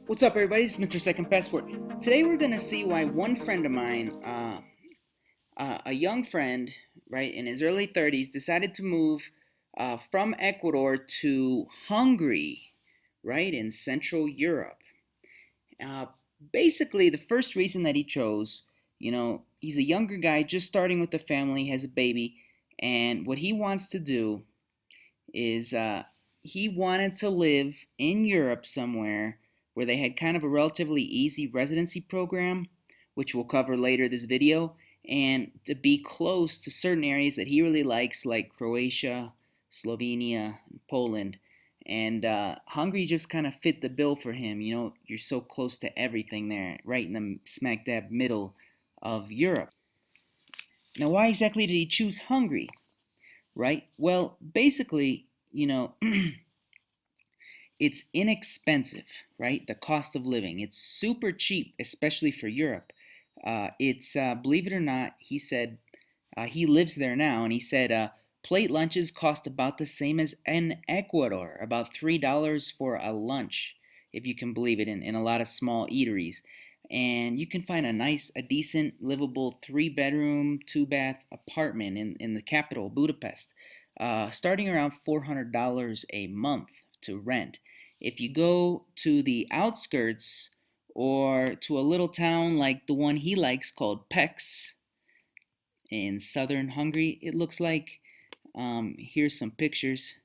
What's up, everybody? It's Mr. Second Passport. Today we're gonna see why one friend of mine, a young friend, right, in his early 30s, decided to move from Ecuador to Hungary, right, in Central Europe. Uh, Basically, the first reason that he chose, he's a younger guy just starting with the family, has a baby, and what he wants to do is he wanted to live in Europe somewhere where they had kind of a relatively easy residency program, which we'll cover later this video, and to be close to certain areas that he really likes, like Croatia, Slovenia, and Poland. And Hungary just kind of fit the bill for him. You know, you're so close to everything there, right in the smack dab middle of Europe. Now, why exactly did he choose Hungary? Right? Well, basically, it's inexpensive, right? The cost of living. It's super cheap, especially for Europe. It's, believe it or not, he said, he lives there now, and he said plate lunches cost about the same as in Ecuador, about $3 for a lunch, if you can believe it, in a lot of small eateries. And you can find a decent, livable 3 bedroom, 2 bath apartment in the capital, Budapest, starting around $400 a month to rent. If you go to the outskirts or to a little town like the one he likes called Pécs in southern Hungary, it looks like. Here's some pictures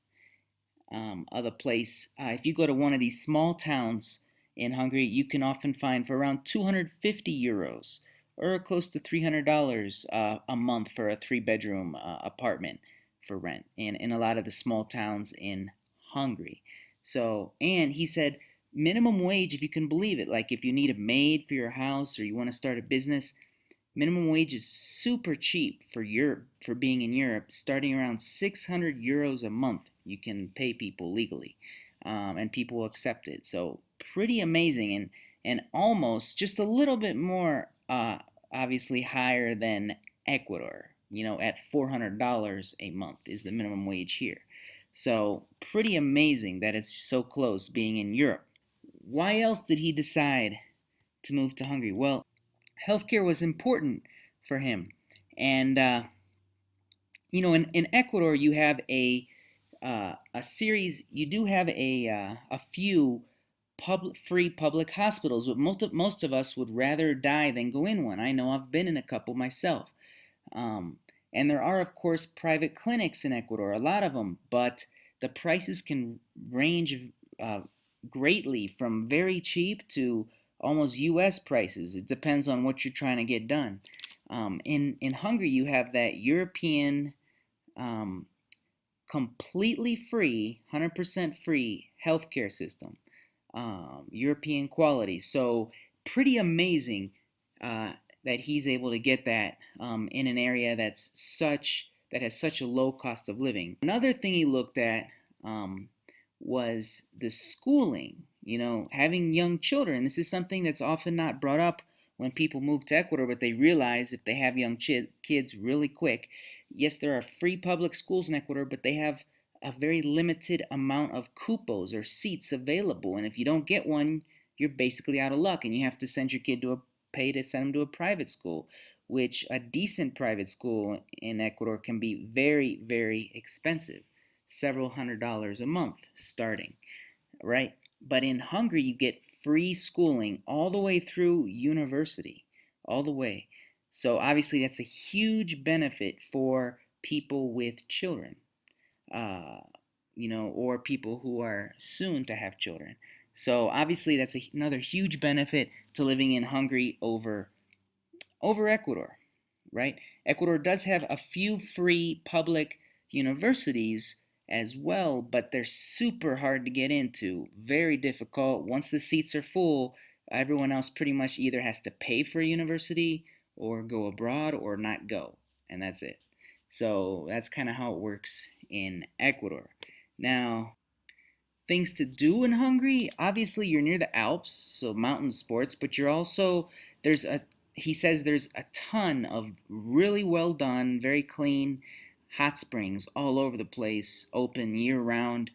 of the place. If you go to one of these small towns in Hungary, you can often find for around 250 euros or close to $300 a month for a 3 bedroom apartment for rent in a lot of the small towns in Hungary. So, and he said minimum wage, if you can believe it, like if you need a maid for your house or you want to start a business, minimum wage is super cheap for Europe, for being in Europe, starting around 600 euros a month. You can pay people legally, and people will accept it. So pretty amazing, and almost just a little bit more, obviously higher than Ecuador. You know, at $400 a month is the minimum wage here. So pretty amazing that it's so close being in Europe. Why else did he decide to move to Hungary? Well, healthcare was important for him. And, in Ecuador, you have a series, you do have a few free public hospitals, but most of us would rather die than go in one. I know I've been in a couple myself. Um, and there are, of course, private clinics in Ecuador, a lot of them, but the prices can range uh, greatly from very cheap to almost US prices. It depends on what you're trying to get done. In Hungary, you have that European um, completely free, 100% free healthcare system, European quality. So pretty amazing that he's able to get that in an area that has such a low cost of living. Another thing he looked at um, was the schooling. You know, having young children. This is something that's often not brought up when people move to Ecuador, but they realize if they have young kids really quick. Yes, there are free public schools in Ecuador, but they have a very limited amount of cupos or seats available. And if you don't get one, you're basically out of luck, and you have to send your kid to pay to send them to a private school, which a decent private school in Ecuador can be very, very expensive, several $100s a month starting, right? But in Hungary, you get free schooling all the way through university, all the way. So obviously, that's a huge benefit for people with children, uh, or people who are soon to have children. So obviously, that's another huge benefit to living in Hungary over Ecuador, right? Ecuador does have a few free public universities as well, but they're super hard to get into, very difficult. Once the seats are full, everyone else pretty much either has to pay for a university or go abroad or not go, and that's it. So that's kind of how it works in Ecuador. Now, things to do in Hungary, obviously you're near the Alps, so mountain sports, but you're also, there's a he says there's a ton of really well done, very clean hot springs all over the place, open year round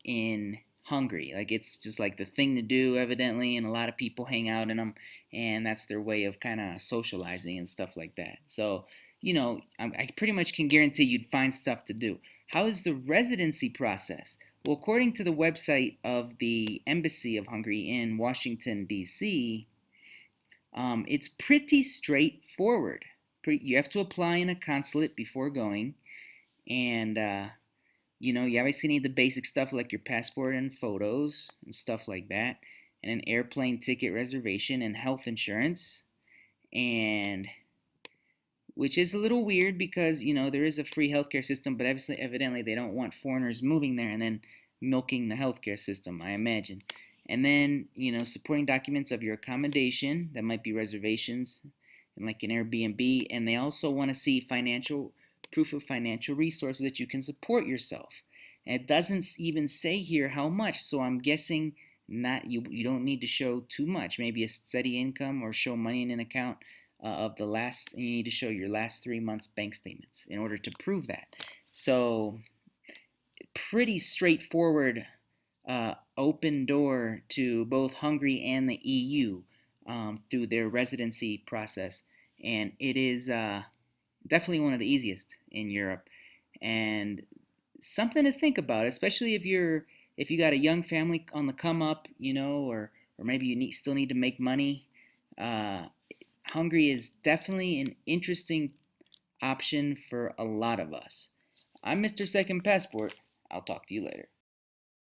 in Hungary. Like it's just like the thing to do, evidently, and a lot of people hang out in them, and that's their way of kind of socializing and stuff like that. So, I pretty much can guarantee you'd find stuff to do. How is the residency process? Well, according to the website of the Embassy of Hungary in Washington, D.C., it's pretty straightforward. You have to apply in a consulate before going, and you obviously need the basic stuff like your passport and photos and stuff like that, and an airplane ticket reservation and health insurance, and which is a little weird because there is a free healthcare system, but obviously, evidently, they don't want foreigners moving there and then milking the healthcare system, I imagine. And then supporting documents of your accommodation, that might be reservations and like an Airbnb, and they also want to see financial proof of financial resources that you can support yourself. And it doesn't even say here how much, so I'm guessing not you don't need to show too much, maybe a steady income or show money in an account of the last, and you need to show your last 3 months bank statements in order to prove that. So pretty straightforward, open door to both Hungary and the EU through their residency process, and it is definitely one of the easiest in Europe, and something to think about, especially if you got a young family on the come up, or maybe you still need to make money. Uh, Hungary is definitely an interesting option for a lot of us. I'm Mr. Second Passport. I'll talk to you later.